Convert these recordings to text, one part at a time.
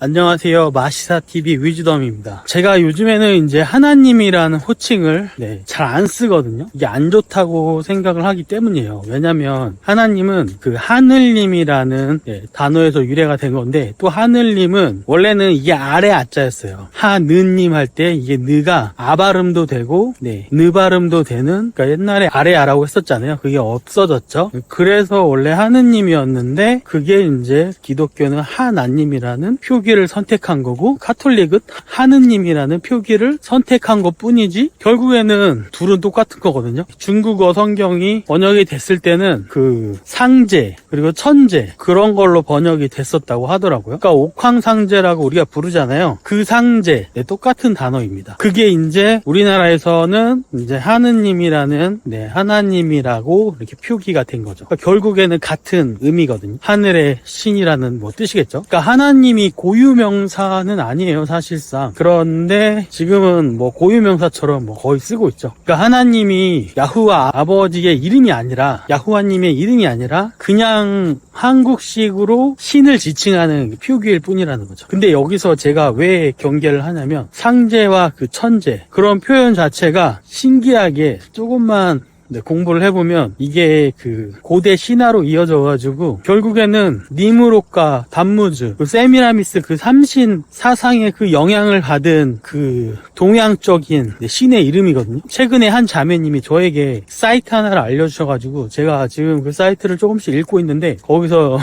안녕하세요. 마시사TV 위즈덤입니다. 제가 요즘에는 이제 하나님이라는 호칭을 잘 안 쓰거든요. 이게 안 좋다고 생각을 하기 때문이에요. 왜냐면 하나님은 그 하늘님이라는 단어에서 유래가 된 건데, 또 하늘님은 원래는 이게 아래 아자였어요. 하느님 할 때 이게 느가 아 발음도 되고 느 발음도 되는, 그러니까 옛날에 아래 아라고 했었잖아요. 그게 없어졌죠. 그래서 원래 하느님이었는데 그게 이제 기독교는 하나님이라는 표기를 선택한 거고, 카톨릭은 하느님이라는 표기를 선택한 것 뿐이지 결국에는 둘은 똑같은 거거든요. 중국어 성경이 번역이 됐을 때는 그 상제 그리고 천제 그런 걸로 번역이 됐었다고 하더라고요. 그러니까 옥황상제라고 우리가 부르잖아요. 그 상제 똑같은 단어입니다. 그게 이제 우리나라에서는 이제 하느님이라는 하나님이라고 이렇게 표기가 된 거죠. 그러니까 결국에는 같은 의미거든요. 하늘의 신이라는 뜻이겠죠. 그러니까 하나님이 고유명사는 아니에요, 사실상. 그런데 지금은 고유명사처럼 거의 쓰고 있죠. 그러니까 하나님이 야후와 아버지의 이름이 아니라, 야후와님의 이름이 아니라 그냥 한국식으로 신을 지칭하는 표기일 뿐이라는 거죠. 근데 여기서 제가 왜 경계를 하냐면, 상제와 그 천제 그런 표현 자체가 신기하게 조금만 공부를 해보면 이게 그 고대 신화로 이어져가지고 결국에는 니무롯과 담무즈, 그 세미라미스 그 삼신 사상의 그 영향을 받은 그 동양적인 신의 이름이거든요. 최근에 한 자매님이 저에게 사이트 하나를 알려주셔가지고 제가 지금 그 사이트를 조금씩 읽고 있는데, 거기서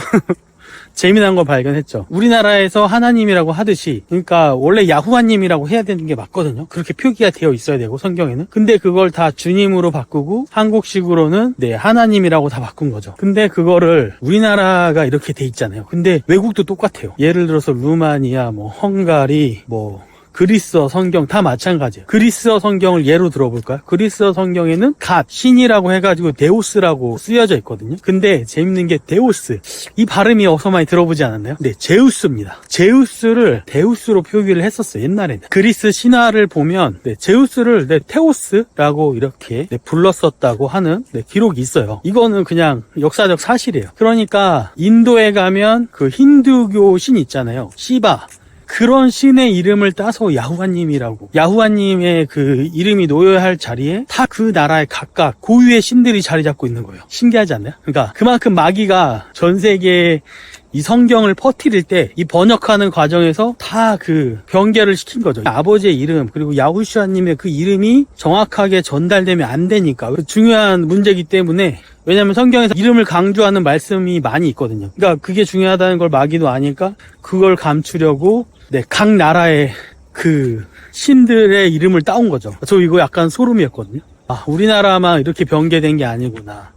재미난 걸 발견했죠. 우리나라에서 하나님이라고 하듯이, 그러니까 원래 야후와님이라고 해야 되는 게 맞거든요. 그렇게 표기가 되어 있어야 되고, 성경에는. 근데 그걸 다 주님으로 바꾸고 한국식으로는 하나님이라고 다 바꾼 거죠. 근데 그거를 우리나라가 이렇게 돼 있잖아요. 근데 외국도 똑같아요. 예를 들어서 루마니아, 헝가리, 그리스어 성경 다 마찬가지예요. 그리스어 성경을 예로 들어볼까요? 그리스어 성경에는 갓, 신이라고 해가지고 데우스라고 쓰여져 있거든요. 근데 재밌는 게 데우스, 이 발음이 어서 많이 들어보지 않았나요? 제우스입니다. 제우스를 데우스로 표기를 했었어요, 옛날에는. 그리스 신화를 보면 제우스를 테오스라고 이렇게 불렀었다고 하는 기록이 있어요. 이거는 그냥 역사적 사실이에요. 그러니까 인도에 가면 그 힌두교 신 있잖아요, 시바, 그런 신의 이름을 따서 야후와님이라고, 야후와님의 그 이름이 놓여야 할 자리에 다 그 나라의 각각 고유의 신들이 자리 잡고 있는 거예요. 신기하지 않나요? 그러니까 그만큼 마귀가 전 세계에 이 성경을 퍼뜨릴 때 이 번역하는 과정에서 다 그 변개를 시킨 거죠. 아버지의 이름 그리고 야후슈아님의 그 이름이 정확하게 전달되면 안 되니까 중요한 문제이기 때문에. 왜냐면 성경에서 이름을 강조하는 말씀이 많이 있거든요. 그러니까 그게 중요하다는 걸 마귀도 아니까 그걸 감추려고 각 나라의 그 신들의 이름을 따온 거죠. 저 이거 약간 소름이었거든요. 아, 우리나라만 이렇게 변개된 게 아니구나.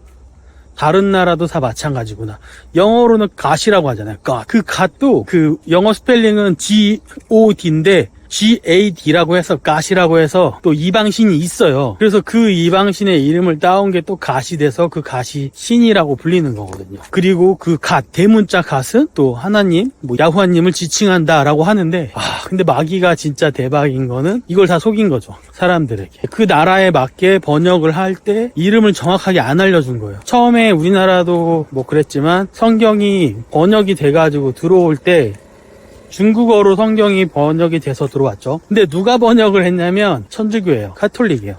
다른 나라도 다 마찬가지구나. 영어로는 갓이라고 하잖아요. 갓. 그 갓도 그 영어 스펠링은 God인데 GAD라고 해서 갓이라고 해서 또 이방신이 있어요. 그래서 그 이방신의 이름을 따온 게 또 갓이 돼서 그 갓이 신이라고 불리는 거거든요. 그리고 그 갓, 대문자 갓은 또 하나님, 야후와님을 지칭한다라고 하는데, 근데 마귀가 진짜 대박인 거는 이걸 다 속인 거죠, 사람들에게. 그 나라에 맞게 번역을 할 때 이름을 정확하게 안 알려준 거예요. 처음에 우리나라도 그랬지만 성경이 번역이 돼가지고 들어올 때 중국어로 성경이 번역이 돼서 들어왔죠. 근데 누가 번역을 했냐면 천주교예요. 카톨릭이에요.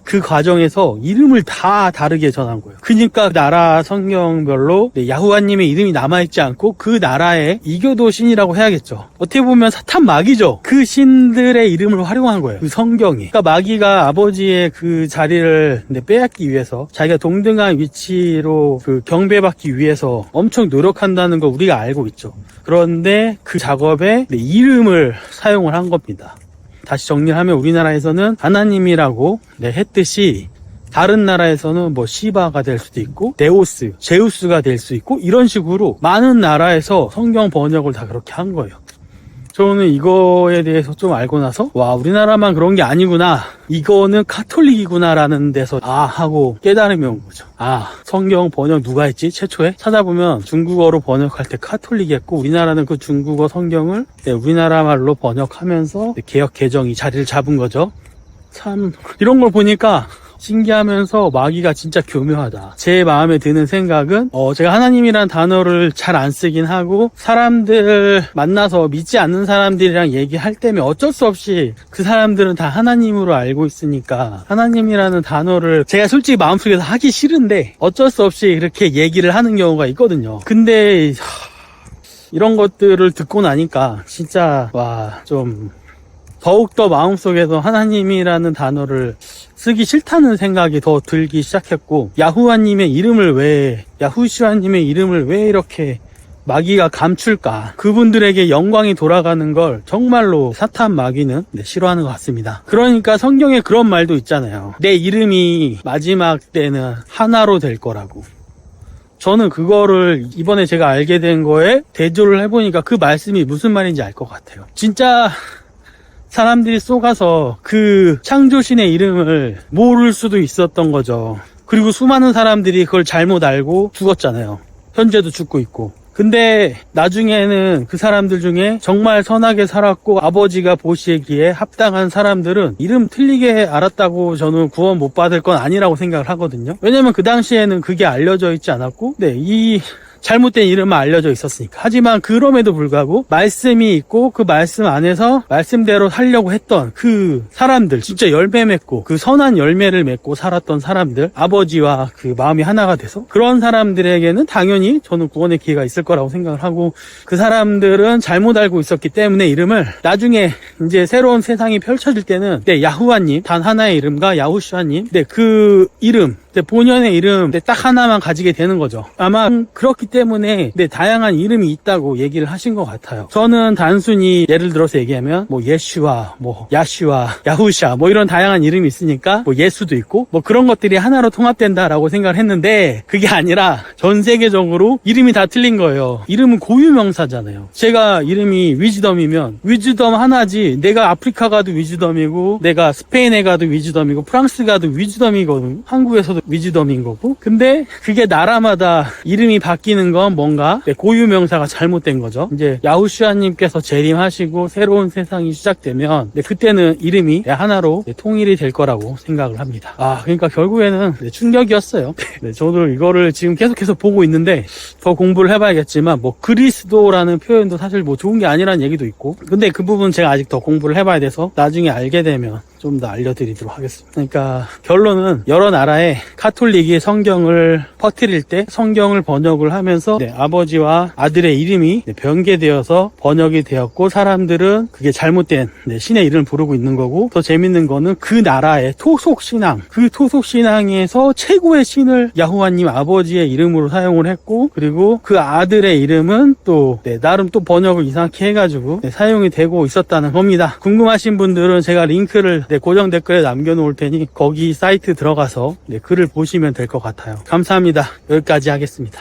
그 과정에서 이름을 다 다르게 전한 거예요. 그러니까 나라 성경별로 야후와님의 이름이 남아있지 않고 그 나라의 이교도 신이라고 해야겠죠. 어떻게 보면 사탄 마귀죠. 그 신들의 이름을 활용한 거예요, 그 성경이. 그러니까 마귀가 아버지의 그 자리를 빼앗기 위해서, 자기가 동등한 위치로 그 경배받기 위해서 엄청 노력한다는 거 우리가 알고 있죠. 그런데 그 작업에 이름을 사용을 한 겁니다. 다시 정리를 하면 우리나라에서는 하나님이라고 했듯이 다른 나라에서는 시바가 될 수도 있고 데우스, 제우스가 될 수 있고, 이런 식으로 많은 나라에서 성경 번역을 다 그렇게 한 거예요. 저는 이거에 대해서 좀 알고 나서 우리나라만 그런 게 아니구나, 이거는 카톨릭이구나 라는 데서 하고 깨달음이 온 거죠. 성경 번역 누가 했지? 최초에 찾아보면 중국어로 번역할 때 카톨릭이 했고, 우리나라는 그 중국어 성경을 우리나라 말로 번역하면서 개역 개정이 자리를 잡은 거죠. 참 이런 걸 보니까 신기하면서 마귀가 진짜 교묘하다. 제 마음에 드는 생각은 제가 하나님이란 단어를 잘 안 쓰긴 하고 사람들 만나서 믿지 않는 사람들이랑 얘기할 때면 어쩔 수 없이 그 사람들은 다 하나님으로 알고 있으니까 하나님이라는 단어를 제가 솔직히 마음속에서 하기 싫은데 어쩔 수 없이 그렇게 얘기를 하는 경우가 있거든요. 근데 이런 것들을 듣고 나니까 진짜 좀 더욱더 마음속에서 하나님이라는 단어를 쓰기 싫다는 생각이 더 들기 시작했고, 야후와님의 이름을 야후슈아님의 이름을 왜 이렇게 마귀가 감출까? 그분들에게 영광이 돌아가는 걸 정말로 사탄 마귀는 싫어하는 것 같습니다. 그러니까 성경에 그런 말도 있잖아요. 내 이름이 마지막 때는 하나로 될 거라고. 저는 그거를 이번에 제가 알게 된 거에 대조를 해보니까 그 말씀이 무슨 말인지 알 것 같아요. 진짜 사람들이 속아서 그 창조신의 이름을 모를 수도 있었던 거죠. 그리고 수많은 사람들이 그걸 잘못 알고 죽었잖아요. 현재도 죽고 있고. 근데 나중에는 그 사람들 중에 정말 선하게 살았고 아버지가 보시기에 합당한 사람들은 이름 틀리게 알았다고 저는 구원 못 받을 건 아니라고 생각을 하거든요. 왜냐면 그 당시에는 그게 알려져 있지 않았고, 이 잘못된 이름만 알려져 있었으니까. 하지만 그럼에도 불구하고 말씀이 있고 그 말씀 안에서 말씀대로 살려고 했던 그 사람들, 진짜 열매 맺고 그 선한 열매를 맺고 살았던 사람들, 아버지와 그 마음이 하나가 돼서 그런 사람들에게는 당연히 저는 구원의 기회가 있을 거라고 생각을 하고, 그 사람들은 잘못 알고 있었기 때문에 이름을 나중에 이제 새로운 세상이 펼쳐질 때는 야후와님, 단 하나의 이름과 야후슈아님, 그 이름, 본연의 이름 딱 하나만 가지게 되는 거죠. 아마 그렇기 때문에 다양한 이름이 있다고 얘기를 하신 것 같아요. 저는 단순히 예를 들어서 얘기하면 예슈아, 야슈아, 야후샤 이런 다양한 이름이 있으니까 예수도 있고 그런 것들이 하나로 통합된다라고 생각을 했는데, 그게 아니라 전 세계적으로 이름이 다 틀린 거예요. 이름은 고유명사잖아요. 제가 이름이 위즈덤이면 위즈덤 하나지, 내가 아프리카 가도 위즈덤이고 내가 스페인에 가도 위즈덤이고 프랑스 가도 위즈덤이거든요. 한국에서도 위즈덤인 거고. 근데 그게 나라마다 이름이 바뀌는 건 뭔가 고유명사가 잘못된 거죠. 이제 야후슈아님께서 재림하시고 새로운 세상이 시작되면 그때는 이름이 하나로 통일이 될 거라고 생각을 합니다. 그러니까 결국에는 충격이었어요. 저도 이거를 지금 계속해서 보고 있는데 더 공부를 해봐야겠지만 그리스도라는 표현도 사실 좋은 게 아니라는 얘기도 있고, 근데 그 부분 제가 아직 더 공부를 해봐야 돼서 나중에 알게 되면 좀 더 알려드리도록 하겠습니다. 그러니까 결론은 여러 나라의 카톨릭이 성경을 퍼뜨릴 때 성경을 번역을 하면서 아버지와 아들의 이름이 변개되어서 번역이 되었고, 사람들은 그게 잘못된 신의 이름을 부르고 있는 거고, 더 재밌는 거는 그 나라의 토속신앙, 그 토속신앙에서 최고의 신을 야후와님 아버지의 이름으로 사용을 했고, 그리고 그 아들의 이름은 또 나름 또 번역을 이상하게 해가지고 사용이 되고 있었다는 겁니다. 궁금하신 분들은 제가 링크를 고정 댓글에 남겨놓을 테니 거기 사이트 들어가서 글을 보시면 될 것 같아요. 감사합니다. 여기까지 하겠습니다.